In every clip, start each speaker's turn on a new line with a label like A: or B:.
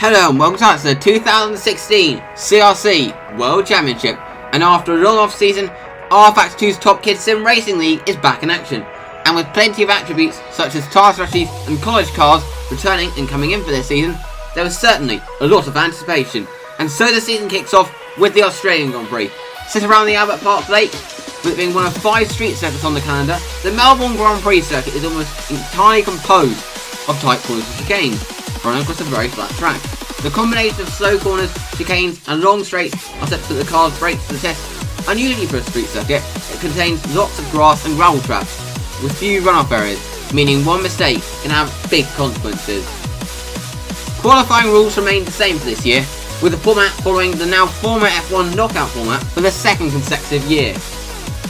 A: Hello and welcome to the 2016 CRC World Championship, and after a long off-season, rFactor 2's Top Kid Sim Racing League is back in action, and with plenty of attributes such as tyre strategies and college cars returning and coming in for this season, there was certainly a lot of anticipation, and so the season kicks off with the Australian Grand Prix. Set around the Albert Park Lake, with it being one of 5 street circuits on the calendar, the Melbourne Grand Prix circuit is almost entirely composed of tight corners and chicanes, running across a very flat track. The combination of slow corners, chicanes and long straights are set to put the car's brakes to the test. Unusually for a street circuit, it contains lots of grass and gravel traps, with few runoff areas, meaning one mistake can have big consequences. Qualifying rules remained the same for this year, with the format following the now former F1 knockout format for the second consecutive year.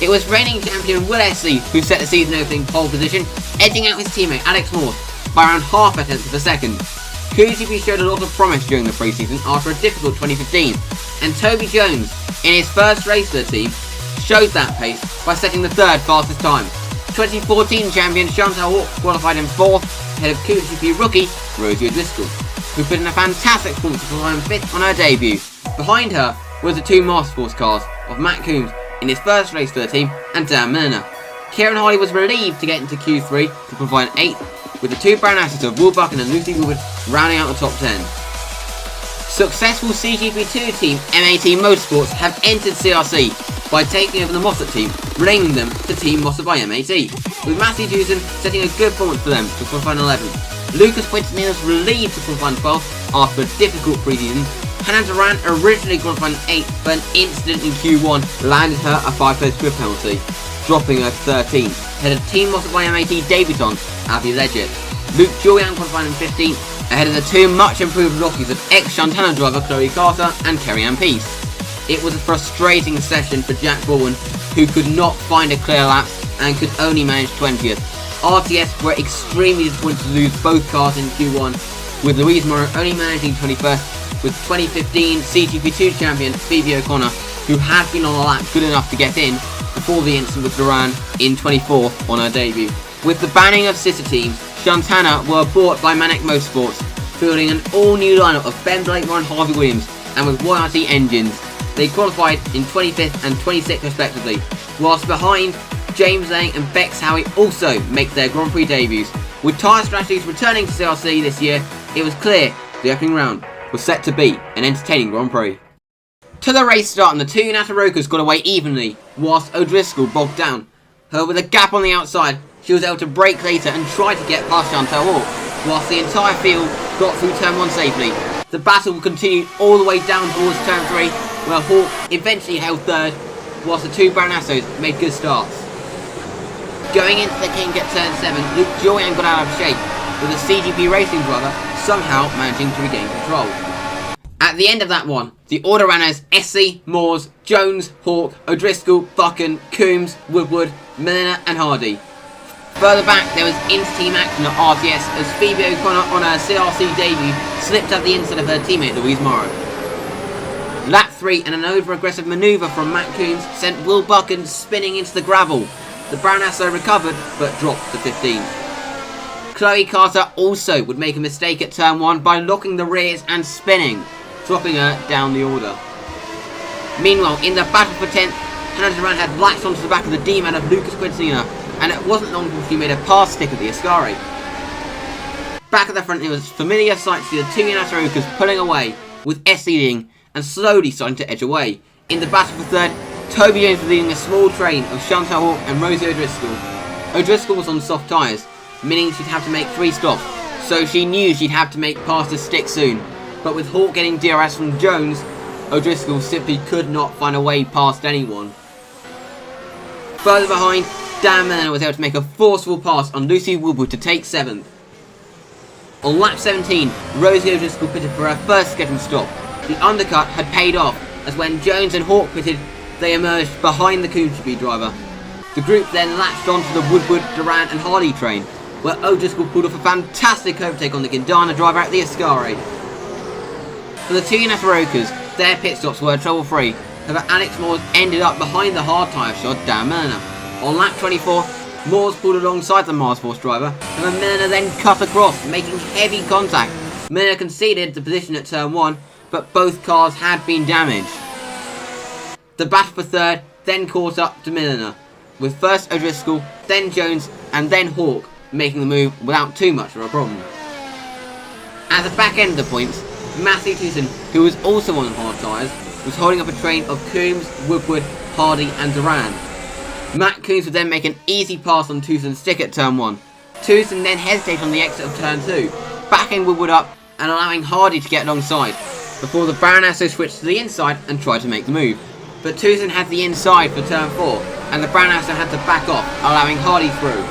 A: It was reigning champion Will Essley who set the season opening pole position, edging out his teammate Alex Morse by around half a tenth of a second. QGP showed a lot of promise during the pre-season after a difficult 2015, and Toby Jones, in his first race for the team, showed that pace by setting the third fastest time. 2014 champion Chantal Hawk qualified in 4th, ahead of QGP rookie Rosie O'Driscoll, who put in a fantastic performance to fly 5th on her debut. Behind her were the 2 Masterforce cars of Matt Coombs in his first race for the team and Dan Milner. Kieran Harley was relieved to get into Q3 to provide 8th, with the 2 brown assets of Will Buchan and Lucy Woodward rounding out the top 10. Successful CGP2 team MAT Motorsports have entered CRC by taking over the Mossad team, renaming them to Team Mossad by MAT, with Matthew Dewson setting a good performance for them to qualify in 11th. Lucas Quintanilla was relieved to qualify in 12th after a difficult pre-season. Hannah Duran originally qualified in 8th, but an incident in Q1 landed her a 5-place grid penalty, dropping her to 13th, ahead of Team Mossad by MAT debutant Avi Leggett. Luke Julian qualified in 15th, ahead of the 2 much improved rookies of ex-Shantana driver Chloe Carter and Kerry-Ann Peace. It was a frustrating session for Jack Bowen, who could not find a clear lap and could only manage 20th. RTS were extremely disappointed to lose both cars in Q1, with Louise Morrow only managing 21st, with 2015 CGP2 champion Phoebe O'Connor, who had been on a lap good enough to get in before the incident with Duran in 24th on her debut. With the banning of sister teams, Shantana were bought by Manic Motorsports, fielding an all-new lineup of Ben Blakemore and Harvey Williams, and with YRT engines. They qualified in 25th and 26th respectively, whilst behind, James Lang and Bex Howie also make their Grand Prix debuts. With tyre strategies returning to CRC this year, it was clear the opening round was set to be an entertaining Grand Prix. To the race start, and the 2 Natarokas got away evenly, whilst O'Driscoll bogged down. Her with a gap on the outside, she was able to brake later and try to get past Chantal Hawk, whilst the entire field got through turn 1 safely. The battle continued all the way down towards turn 3, where Hawk eventually held 3rd, whilst the 2 Brown Assos made good starts. Going into the kink at turn 7, Luke Julian got out of shape, with the CGP racing driver somehow managing to regain control. At the end of that one, the order ran as Essie, Moores, Jones, Hawk, O'Driscoll, Buchan, Coombs, Woodward, Milner and Hardy. Further back, there was inter-team action at RTS as Phoebe O'Connor on her CRC debut slipped at the inside of her teammate Louise Morrow. Lap 3 and an over-aggressive manoeuvre from Matt Coombs sent Will Buchan spinning into the gravel. The Brown Asso recovered but dropped to 15th. Chloe Carter also would make a mistake at turn 1 by locking the rears and spinning, dropping her down the order. Meanwhile, in the battle for 10th, Hannah Duran had latched onto the back of the D-man of Lucas Quintanilla, and it wasn't long before she made a pass stick at the Ascari. Back at the front, it was familiar sight to see the 2 Natarokas pulling away, with S leading and slowly starting to edge away. In the battle for 3rd, Toby Jones was leading a small train of Chantal Hawk and Rosie O'Driscoll. O'Driscoll was on soft tyres, meaning she'd have to make 3 stops, so she knew she'd have to make past the stick soon. But with Hawk getting DRS from Jones, O'Driscoll simply could not find a way past anyone. Further behind, Dan Milner was able to make a forceful pass on Lucy Woodward to take 7th. On lap 17, Rosie O'Driscoll pitted for her first scheduled stop. The undercut had paid off, as when Jones and Hawk pitted, they emerged behind the QGP driver. The group then latched onto the Woodward, Duran and Hardy train, where O'Driscoll pulled off a fantastic overtake on the Guindana driver at the Ascari. For the 2 Natarokas, their pit stops were trouble-free, however Alex Moores ended up behind the hard tyre shod Dan Milner. On lap 24, Moores pulled alongside the Masterforce driver, and Milner then cut across, making heavy contact Milner conceded the position at turn 1, but both cars had been damaged. The battle for third then caught up to Milner, with first O'Driscoll, then Jones, and then Hawke making the move without too much of a problem. At the back end of the points, Matthew Tewson, who was also on hard tyres, was holding up a train of Coombs, Woodward, Hardy and Duran. Matt Coombs would then make an easy pass on Tewson's stick at turn 1. Tewson then hesitated on the exit of turn 2, backing Woodward up and allowing Hardy to get alongside, before the Baronasso switched to the inside and tried to make the move. But Tewson had the inside for turn 4, and the Baronasso had to back off, allowing Hardy through.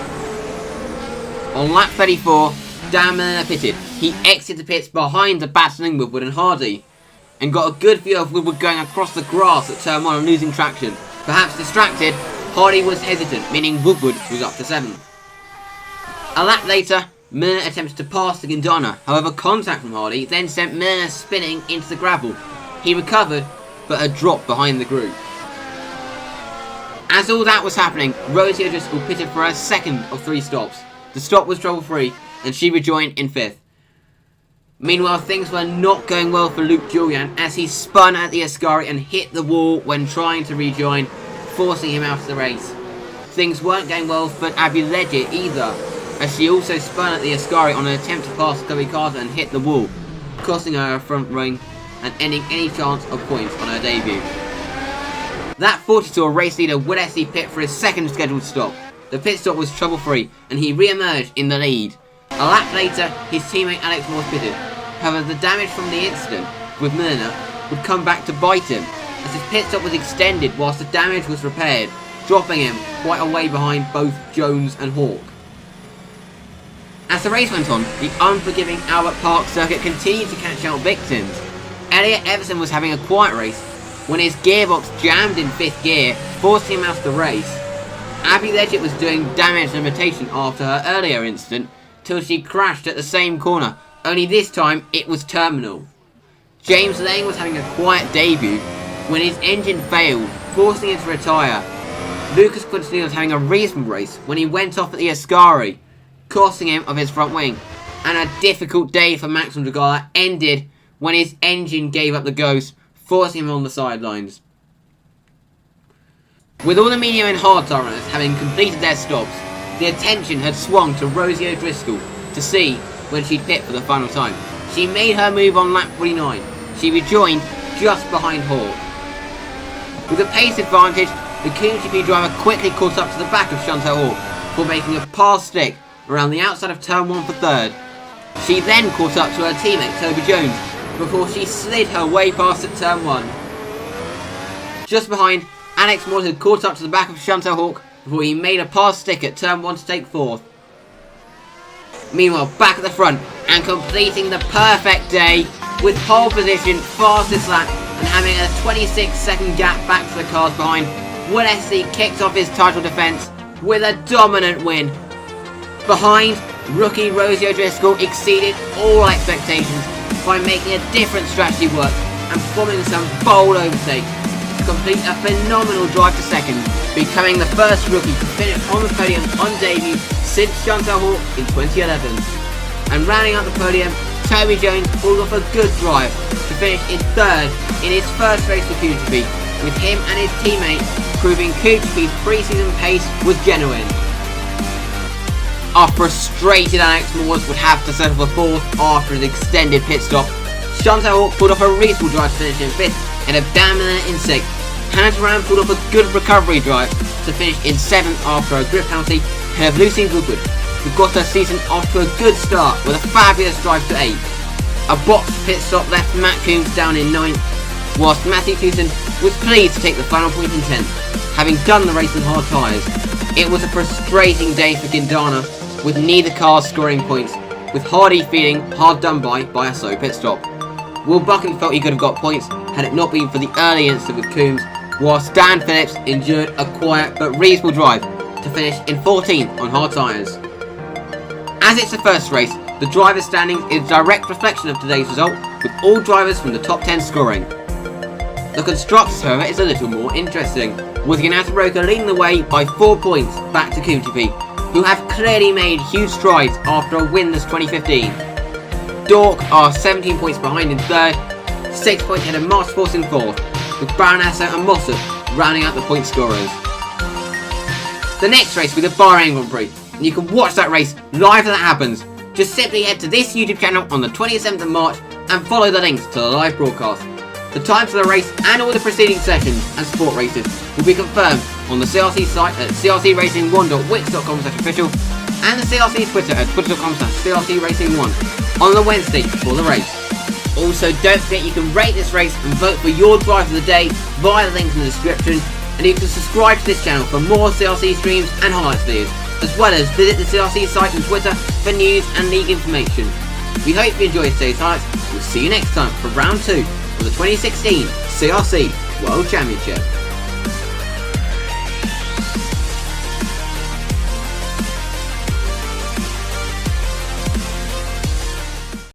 A: On lap 34, Dan Milner pitted. He exited the pits behind the battling Woodward and Hardy, and got a good view of Woodward going across the grass at turn 1 and losing traction. Perhaps distracted, Hardy was hesitant, meaning Woodward was up to 7th. A lap later, Milner attempted to pass to Quintana, however contact from Hardy then sent Milner spinning into the gravel. He recovered, but had dropped behind the group. As all that was happening, Rosie O'Driscoll pitted for her second of 3 stops. The stop was trouble-free, and she rejoined in 5th. Meanwhile, things were not going well for Luke Julian as he spun at the Ascari and hit the wall when trying to rejoin, forcing him out of the race. Things weren't going well for Abby Leggett either, as she also spun at the Ascari on an attempt to pass Chloe Carter and hit the wall, costing her a front ring and ending any chance of points on her debut. That 42 race leader would actually pit for his second scheduled stop. The pit stop was trouble-free and he re-emerged in the lead. A lap later, his teammate Alex Morse pitted. However, the damage from the incident with Milner would come back to bite him, as his pit stop was extended whilst the damage was repaired, dropping him quite a way behind both Jones and Hawke. As the race went on, the unforgiving Albert Park circuit continued to catch out victims. Elliot Everson was having a quiet race when his gearbox jammed in 5th gear, forcing him out of the race. Abby Leggett was doing damage limitation after her earlier incident, till she crashed at the same corner, only this time it was terminal. James Lane was having a quiet debut when his engine failed, forcing him to retire. Lucas Quintanilla was having a reasonable race when he went off at the Ascari, costing him of his front wing. And a difficult day for Maxim Dragala ended when his engine gave up the ghost, forcing him on the sidelines. With all the medium and hard tyre runners having completed their stops, the attention had swung to Rosie O'Driscoll to see when she'd pit for the final time. She made her move on lap 49. She rejoined just behind Hawke. With a pace advantage, the QGP driver quickly caught up to the back of Chantal Hawke for making a pass stick around the outside of turn 1 for third. She then caught up to her teammate Toby Jones before she slid her way past at turn 1. Just behind, Alex Morse had caught up to the back of Chantal Hawke before he made a pass stick at turn 1 to take 4th. Meanwhile, back at the front and completing the perfect day with pole position, fastest lap, and having a 26-second gap back to the cars behind, Will Esty kicked off his title defence with a dominant win. Behind, rookie Rosie O'Driscoll exceeded all expectations by making a different strategy work and performing some bold overtakes to complete a phenomenal drive to second, becoming the first rookie to finish on the podium on debut since Chantal Hawke in 2011. And rounding out the podium, Toby Jones pulled off a good drive to finish in third in his first race for QGP, with him and his teammates proving QGP's pre-season pace was genuine. Our frustrated Alex Morse would have to settle for 4th after his extended pit stop. Chantal Hawke pulled off a reasonable drive to finish in 5th and a Dan Milner in 6th. Hannah Duran pulled off a good recovery drive to finish in 7th after a grip penalty ahead of Lucy Woodward, who got her season off to a good start with a fabulous drive to 8th. A boxed pit stop left Matt Coombs down in 9th, whilst Matthew Tewson was pleased to take the final point in 10th, having done the race on hard tyres. It was a frustrating day for Quintana, with neither car scoring points, with Hardy feeling hard done by a slow pit stop. Will Buckley felt he could have got points had it not been for the early incident with Coombs, whilst Dan Phillips endured a quiet but reasonable drive to finish in 14th on hard tyres. As it's the first race, the driver's standings is a direct reflection of today's result, with all drivers from the top 10 scoring. The constructors, however, is a little more interesting, with Gennaro Roca leading the way by 4 points back to QGP, who have clearly made huge strides after a winless 2015. Dork are 17 points behind in third, 6 points ahead of Masterforce in fourth, with Baronasso and Mossop rounding out the point scorers. The next race will be the Bahrain Grand Prix, and you can watch that race live as it happens. Just simply head to this YouTube channel on the 27th of March and follow the links to the live broadcast. The times for the race and all the preceding sessions and sport races will be confirmed on the CRC site at crcracing1.wix.com/official and the CRC Twitter at twitter.com/crcracing1 on the Wednesday before the race. Also, don't forget you can rate this race and vote for your drive of the day via the link in the description, and you can subscribe to this channel for more CRC streams and highlights videos, as well as visit the CRC site and Twitter for news and league information. We hope you enjoyed today's highlights. We'll see you next time for round 2 of the 2016 CRC World Championship.